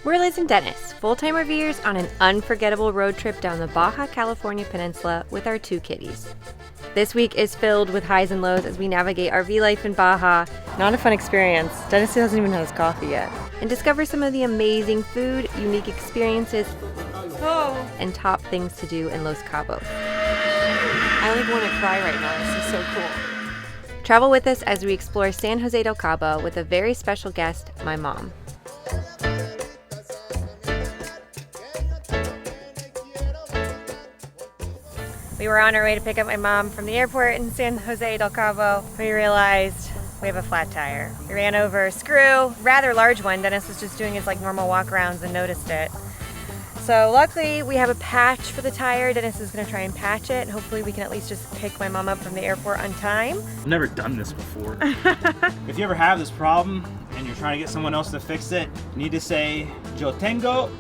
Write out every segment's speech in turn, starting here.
We're Liz and Dennis, full-time RVers on an unforgettable road trip down the Baja California peninsula with our 2 kitties. This week is filled with highs and lows as we navigate RV life in Baja. Not a fun experience. Dennis hasn't even had his coffee yet. And discover some of the amazing food, unique experiences, and top things to do in Los Cabos. I like want to cry right now. This is so cool. Travel with us as we explore San Jose del Cabo with a very special guest, my mom. We were on our way to pick up my mom from the airport in San Jose del Cabo. We realized we have a flat tire. We ran over a screw, rather large one. Dennis was just doing his normal walk arounds and noticed it. So luckily we have a patch for the tire. Dennis is gonna try and patch it. Hopefully we can at least just pick my mom up from the airport on time. I've never done this before. If you ever have this problem and you're trying to get someone else to fix it, you need to say, "Yo tengo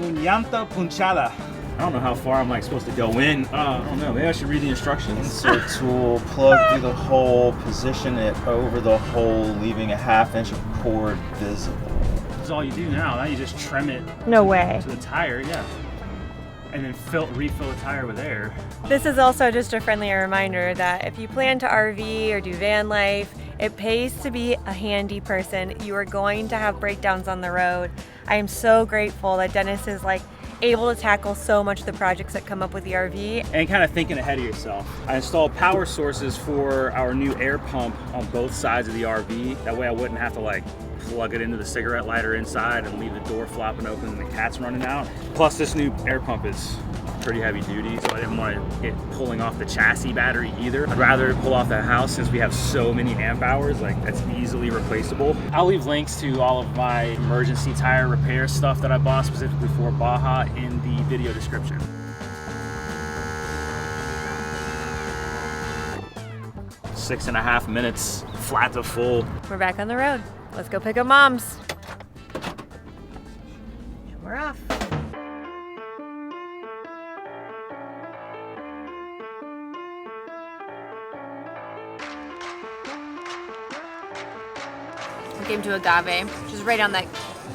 un llanta punchada." I don't know how far I'm supposed to go in. I don't know, maybe I should read the instructions. Insert tool, plug through the hole, position it over the hole, leaving a 1/2 inch of cord visible. This is all you do now. Now you just trim it No way. to the tire, yeah. And then refill the tire with air. This is also just a friendly reminder that if you plan to RV or do van life, it pays to be a handy person. You are going to have breakdowns on the road. I am so grateful that Dennis is able to tackle so much of the projects that come up with the RV. And kind of thinking ahead of yourself. I installed power sources for our new air pump on both sides of the RV. That way I wouldn't have to plug it into the cigarette lighter inside and leave the door flopping open and the cat's running out. Plus this new air pump is pretty heavy duty, so I didn't want it pulling off the chassis battery either. I'd rather pull off that house since we have so many amp hours, that's easily replaceable. I'll leave links to all of my emergency tire repair stuff that I bought specifically for Baja in the video description. Six and a half minutes, flat to full. We're back on the road. Let's go pick up Mom's. And we're off. We came to Agave, which is right on that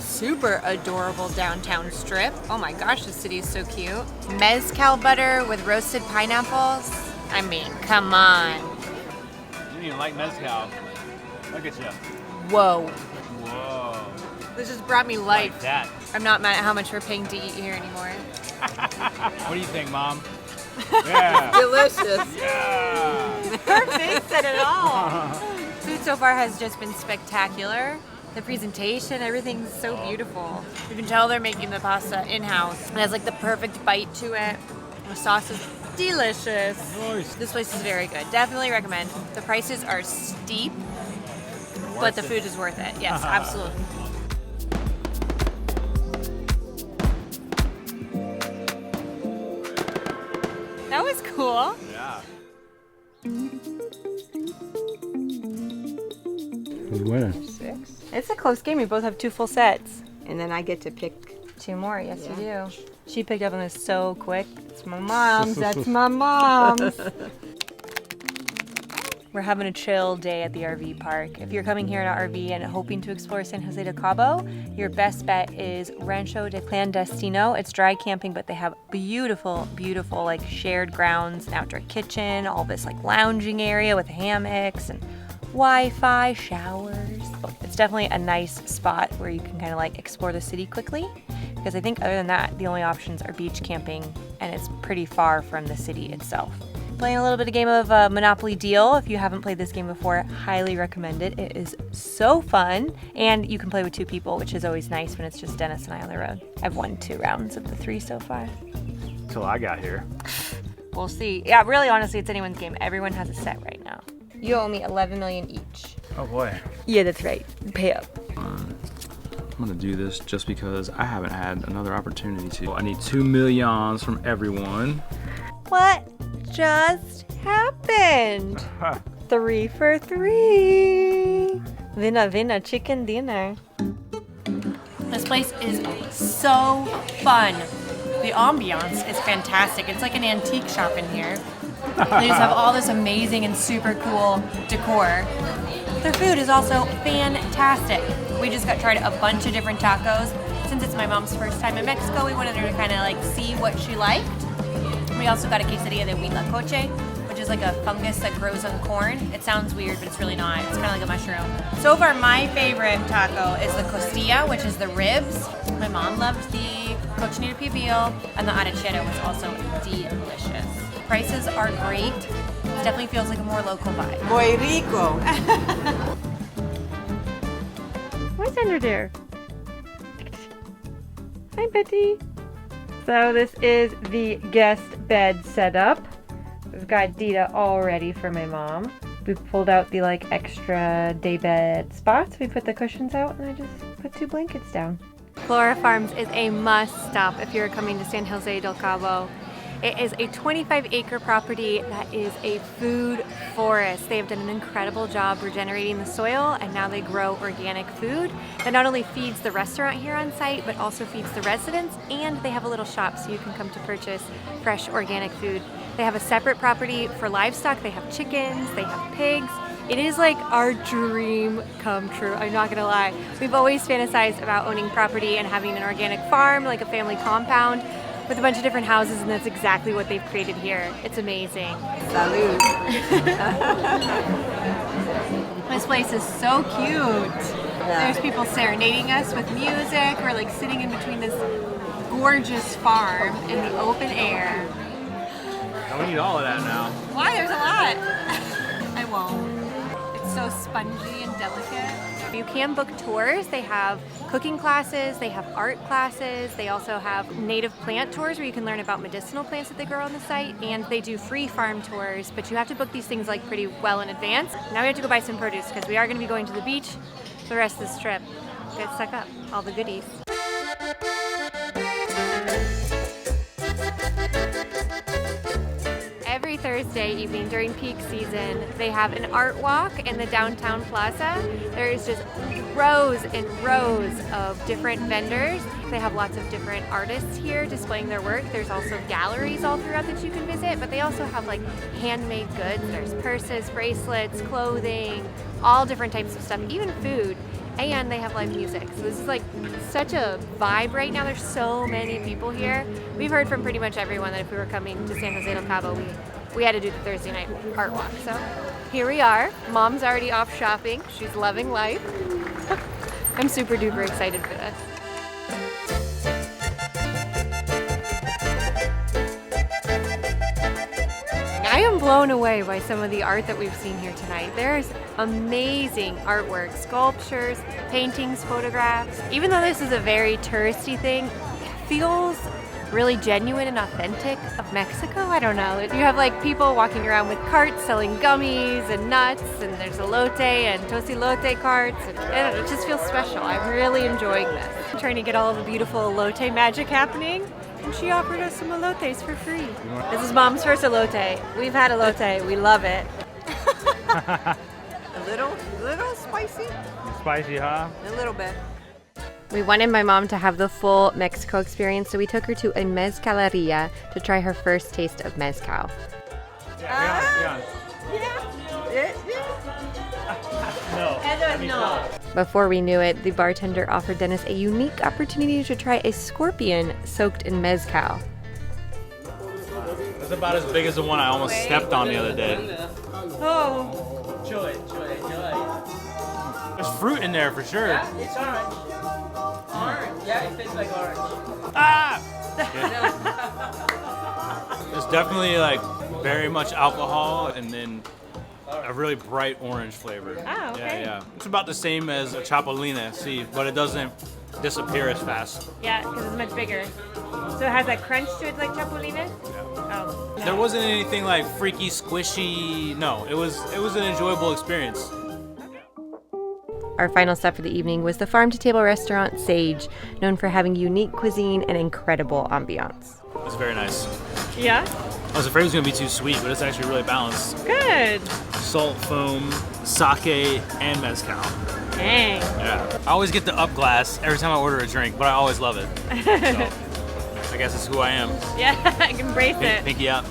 super adorable downtown strip. Oh my gosh, this city is so cute. Mezcal butter with roasted pineapples. I mean, come on. You didn't even like Mezcal. Look at you. Whoa. Whoa. This just brought me life. Like that. I'm not mad at how much we're paying to eat here anymore. What do you think, Mom? Yeah. Delicious. Yeah. Her face said it all. Food so far has just been spectacular. The presentation, everything's so beautiful. You can tell they're making the pasta in-house. It has the perfect bite to it. The sauce is delicious. Nice. This place is very good. Definitely recommend. The prices are steep, but the food is worth it. Yes, absolutely. That was cool. Yeah. Who's winning? 6. It's a close game. We both have 2 full sets. And then I get to pick. 2 more. Yes, Yeah. you do. She picked up on this so quick. It's my mom's. That's my mom's. We're having a chill day at the RV park. If you're coming here in an RV and hoping to explore San Jose del Cabo, your best bet is Rancho de Clandestino. It's dry camping, but they have beautiful, beautiful shared grounds, an outdoor kitchen, all this lounging area with hammocks and Wi-Fi, showers. It's definitely a nice spot where you can kind of explore the city quickly, because I think other than that, the only options are beach camping, and it's pretty far from the city itself. Playing a little bit of game of Monopoly Deal. If you haven't played this game before, highly recommend it. It is so fun, and you can play with 2 people, which is always nice when it's just Dennis and I on the road. I've won 2 rounds of the 3 so far. Till I got here. We'll see. Yeah, really, honestly, it's anyone's game. Everyone has a set right now. You owe me $11 million each. Oh boy. Yeah, that's right. Pay up. I'm gonna do this just because I haven't had another opportunity to. I need 2 millions from everyone. What just happened? 3 for 3. Vina, chicken dinner. This place is so fun. The ambiance is fantastic. It's like an antique shop in here. They just have all this amazing and super cool decor. Their food is also fantastic. We just tried a bunch of different tacos. It's since it's my mom's first time in Mexico, we wanted her to kind of like see what she liked. We also got a quesadilla de huitlacoche, which is like a fungus that grows on corn. It sounds weird, but it's really not. It's kind of like a mushroom. So far, my favorite taco is the costilla, which is the ribs. My mom loved the cochinita pibil, and the arrachera was also delicious. Prices are great. It definitely feels like a more local vibe. Muy rico. What's under there? Hi, Betty. So this is the guest bed setup. We've got Dita all ready for my mom. We've pulled out the like extra day bed spots. We put the cushions out and I just put 2 blankets down. Flora Farms is a must stop if you're coming to San Jose del Cabo. It is a 25-acre property that is a food forest. They have done an incredible job regenerating the soil, and now they grow organic food that not only feeds the restaurant here on site, but also feeds the residents, and they have a little shop so you can come to purchase fresh organic food. They have a separate property for livestock. They have chickens, they have pigs. It is like our dream come true, I'm not gonna lie. We've always fantasized about owning property and having an organic farm, like a family compound, with a bunch of different houses, and that's exactly what they've created here. It's amazing. Salud. This place is so cute. There's people serenading us with music. We're like sitting in between this gorgeous farm in the open air. I need all of that now. Why? There's a lot. I won't. It's so spongy and delicate. You can book tours. They have cooking classes, they have art classes, they also have native plant tours where you can learn about medicinal plants that they grow on the site, and they do free farm tours, but you have to book these things like pretty well in advance. Now we have to go buy some produce because we are going to be going to the beach for the rest of this trip. Get stuck up, all the goodies. Every Thursday evening during peak season, they have an art walk in the downtown plaza. There's just rows and rows of different vendors. They have lots of different artists here displaying their work. There's also galleries all throughout that you can visit, but they also have like handmade goods. There's purses, bracelets, clothing, all different types of stuff, even food. And they have live music. So this is like such a vibe right now. There's so many people here. We've heard from pretty much everyone that if we were coming to San Jose del Cabo, we had to do the Thursday night art walk. So here we are. Mom's already off shopping. She's loving life. I'm super duper excited for this. I am blown away by some of the art that we've seen here tonight. There's amazing artwork, sculptures, paintings, photographs. Even though this is a very touristy thing, it feels really genuine and authentic of Mexico. I don't know. You have like people walking around with carts selling gummies and nuts, and there's elote and tosilote carts. And I don't know, it just feels special. I'm really enjoying this. I'm trying to get all of the beautiful elote magic happening. And she offered us some elotes for free. This is Mom's first elote. We've had elote. We love it. A little spicy. Spicy, huh? A little bit. We wanted my mom to have the full Mexico experience, so we took her to a mezcaleria to try her first taste of mezcal. Yeah. No. Before we knew it, the bartender offered Dennis a unique opportunity to try a scorpion soaked in mezcal. It's about as big as the one I almost stepped on the other day. Oh. There's fruit in there for sure. Yeah, it's orange. Orange? Yeah, it tastes like orange. Ah! There's definitely like very much alcohol and then a really bright orange flavor. Oh, okay. Yeah. It's about the same as a chapulina, see, but it doesn't disappear as fast. Yeah, because it's much bigger. So it has that crunch to it like chapulines? Oh. There wasn't anything like freaky, squishy. No, it was an enjoyable experience. Our final stop for the evening was the farm-to-table restaurant Sage, known for having unique cuisine and incredible ambiance. It was very nice. Yeah? I was afraid it was going to be too sweet, but it's actually really balanced. Good. Salt, foam, sake, and mezcal. Dang. Yeah. I always get the up glass every time I order a drink, but I always love it. So, I guess it's who I am. Yeah, I can embrace it. Pinky up.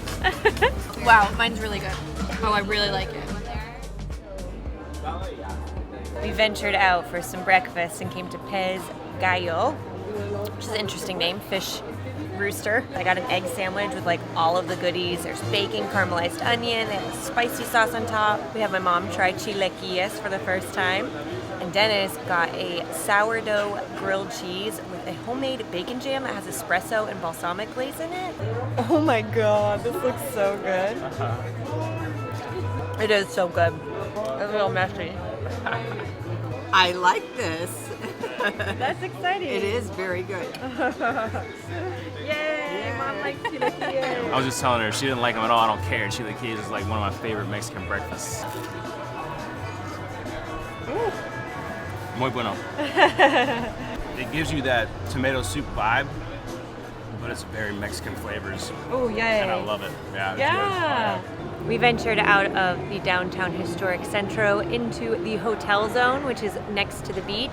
Wow, mine's really good. Oh, I really like it. We ventured out for some breakfast and came to Pez Gallo, which is an interesting name, fish rooster. I got an egg sandwich with like all of the goodies. There's bacon, caramelized onion, they have a spicy sauce on top. We have my mom try chilequillas for the first time. And Dennis got a sourdough grilled cheese with a homemade bacon jam that has espresso and balsamic glaze in it. Oh my god, this looks so good. It is so good. It's a little messy. I like this. That's exciting. It is very good. Yay, Mom likes chilequillas. I was just telling her she didn't like them at all. I don't care. Chilequillas is like one of my favorite Mexican breakfasts. Muy bueno. It gives you that tomato soup vibe, but it's very Mexican flavors. Oh, yay. And I love it. Yeah. It's Yeah. We ventured out of the downtown historic centro into the hotel zone, which is next to the beach.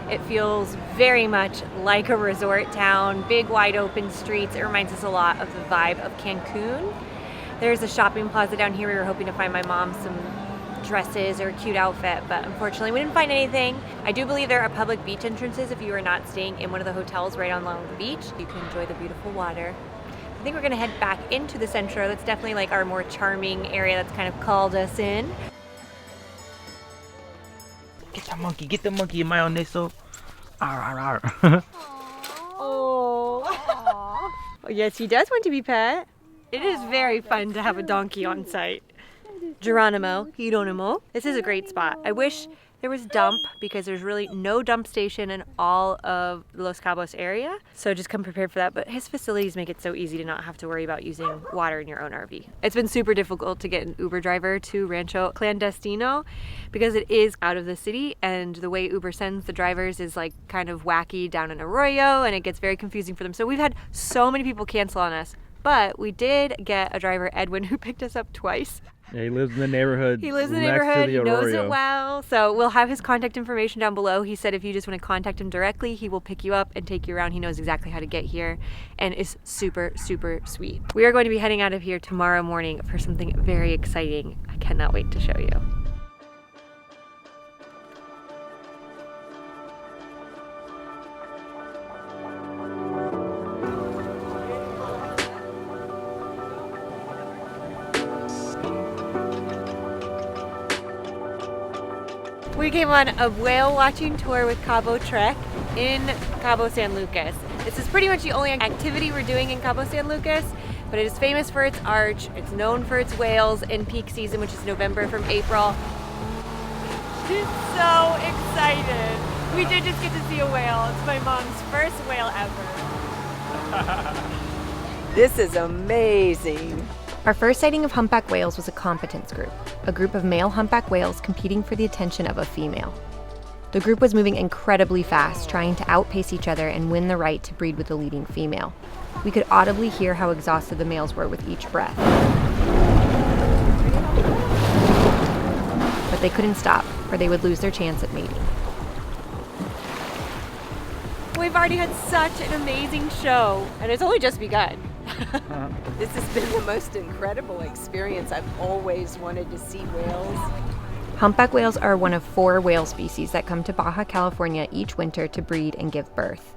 It feels very much like a resort town, big wide open streets. It reminds us a lot of the vibe of Cancun. There's a shopping plaza down here. We were hoping to find my mom some dresses or a cute outfit, but unfortunately we didn't find anything. I do believe there are public beach entrances if you are not staying in one of the hotels right along the beach. You can enjoy the beautiful water. I think we're gonna head back into the centro. That's definitely like our more charming area that's kind of called us in. Get the monkey, mayoneso. Arr. Oh. Yes, he does want to be pet. It is very fun to have a donkey on site. Geronimo. This is a great spot. I wish there was dump because there's really no dump station in all of the Los Cabos area. So just come prepared for that. But his facilities make it so easy to not have to worry about using water in your own RV. It's been super difficult to get an Uber driver to Rancho Clandestino because it is out of the city and the way Uber sends the drivers is like kind of wacky down in Arroyo and it gets very confusing for them. So we've had so many people cancel on us. But we did get a driver, Edwin, who picked us up twice. Yeah, he lives in the neighborhood. He lives in the next neighborhood, to he the knows Arroyo. it well. So we'll have his contact information down below. He said if you just want to contact him directly, he will pick you up and take you around. He knows exactly how to get here and is super, super sweet. We are going to be heading out of here tomorrow morning for something very exciting. I cannot wait to show you. We came on a whale watching tour with Cabo Trek in Cabo San Lucas. This is pretty much the only activity we're doing in Cabo San Lucas, but it is famous for its arch. It's known for its whales in peak season, which is November from April. She's so excited. We did just get to see a whale. It's my mom's first whale ever. This is amazing. Our first sighting of humpback whales was a competence group, a group of male humpback whales competing for the attention of a female. The group was moving incredibly fast, trying to outpace each other and win the right to breed with the leading female. We could audibly hear how exhausted the males were with each breath. But they couldn't stop, or they would lose their chance at mating. We've already had such an amazing show, and it's only just begun. This has been the most incredible experience. I've always wanted to see whales. Humpback whales are one of 4 whale species that come to Baja, California each winter to breed and give birth.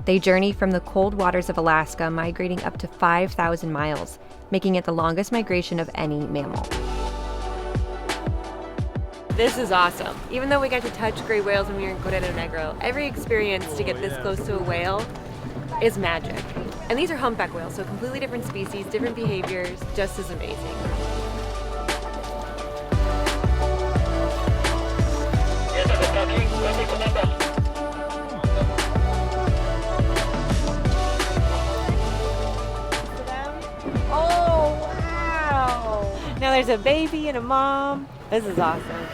They journey from the cold waters of Alaska, migrating up to 5,000 miles, making it the longest migration of any mammal. This is awesome. Even though we got to touch gray whales when we were in Correro Negro, every experience to get this close to a whale is magic. And these are humpback whales, so completely different species, different behaviors, just as amazing. Oh, wow! Now there's a baby and a mom. This is awesome.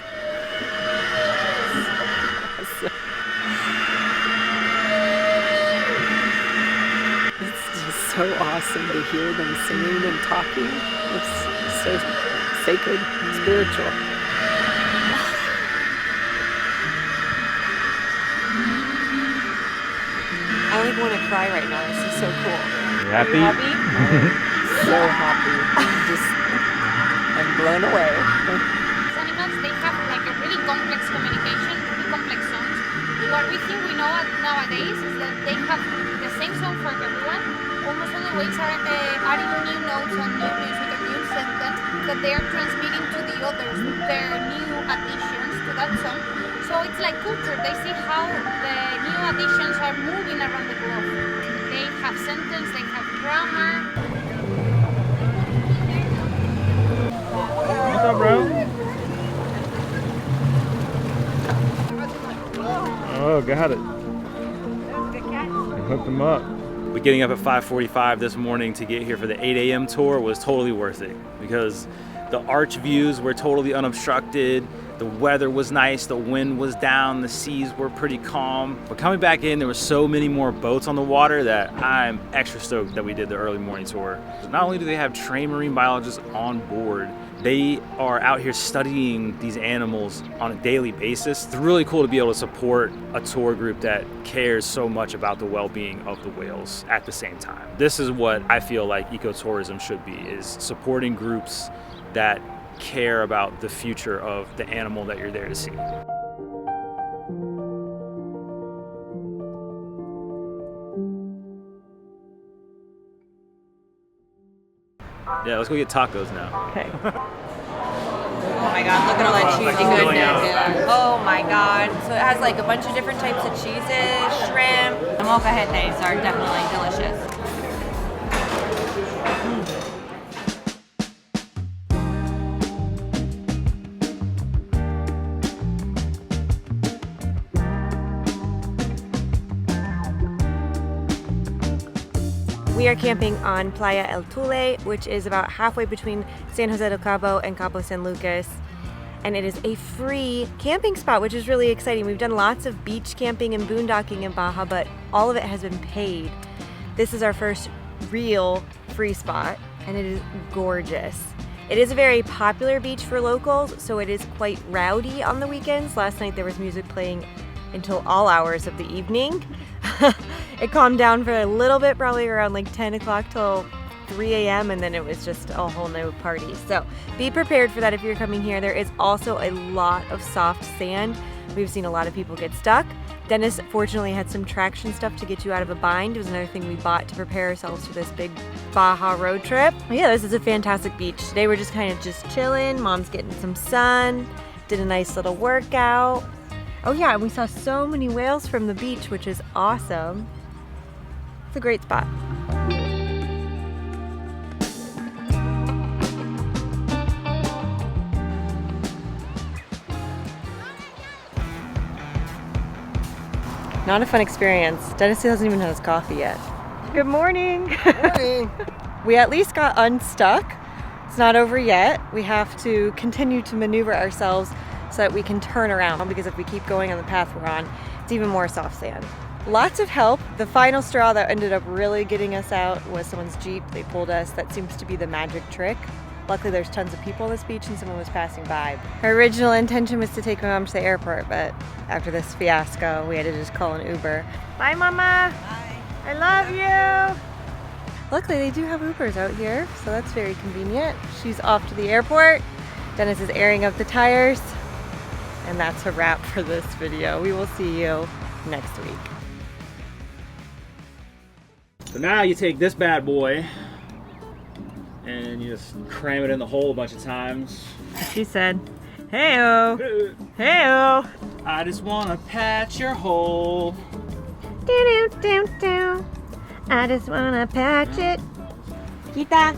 So awesome to hear them singing and talking. It's so sacred, spiritual. I like want to cry right now. This is so cool. You happy? Are you happy? So happy. I'm blown away. These animals, they have like a really complex communication, really complex sounds. what we think we know nowadays is that they have the same song for everyone. Almost all the waves are adding new notes and new music and new sentence that they are transmitting to the others, their new additions to that song. So it's like culture. They see how the new additions are moving around the globe. They have sentence, they have grammar. What's up, bro? Oh, got it. I hooked him up. But getting up at 5:45 this morning to get here for the 8 a.m. tour was totally worth it because the arch views were totally unobstructed. The weather was nice, the wind was down, the seas were pretty calm. But coming back in, there were so many more boats on the water that I'm extra stoked that we did the early morning tour. Not only do they have trained marine biologists on board, they are out here studying these animals on a daily basis. It's really cool to be able to support a tour group that cares so much about the well-being of the whales at the same time. This is what I feel like ecotourism should be, is supporting groups that care about the future of the animal that you're there to see. Yeah, let's go get tacos now. Okay. Oh my god, look at all that cheese. Goodness. Oh my god. So it has like a bunch of different types of cheeses, shrimp. The molcajetes are definitely delicious. We are camping on Playa El Tule, which is about halfway between San Jose del Cabo and Cabo San Lucas. And it is a free camping spot, which is really exciting. We've done lots of beach camping and boondocking in Baja, but all of it has been paid. This is our first real free spot, and it is gorgeous. It is a very popular beach for locals, so it is quite rowdy on the weekends. Last night there was music playing until all hours of the evening. It calmed down for a little bit, probably around like 10 o'clock till 3 a.m. and then it was just a whole new party. So be prepared for that if you're coming here. There is also a lot of soft sand. We've seen a lot of people get stuck. Dennis fortunately had some traction stuff to get you out of a bind. It was another thing we bought to prepare ourselves for this big Baja road trip. But yeah, this is a fantastic beach. Today we're just kind of just chilling. Mom's getting some sun, did a nice little workout. Oh yeah, and we saw so many whales from the beach, which is awesome. It's a great spot. Not a fun experience. Dennis hasn't even had his coffee yet. Good morning. Good morning. We at least got unstuck. It's not over yet. We have to continue to maneuver ourselves so that we can turn around, because if we keep going on the path we're on, it's even more soft sand. Lots of help. The final straw that ended up really getting us out was someone's Jeep. They pulled us. That seems to be the magic trick. Luckily there's tons of people on this beach and someone was passing by. Our original intention was to take my mom to the airport, but after this fiasco, we had to just call an Uber. Bye, Mama. Bye. I love you. Luckily they do have Ubers out here, so that's very convenient. She's off to the airport. Dennis is airing up the tires. And that's a wrap for this video. We will see you next week. So now you take this bad boy and you just cram it in the hole a bunch of times. She said, hey-o, hey-o. I just wanna patch your hole. Do-do-do-do. I just wanna patch it. Kita.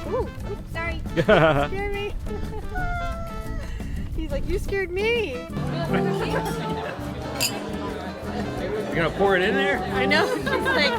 Ooh, sorry. You scared me. He's like, you scared me. You're gonna pour it in there? I know. He's like,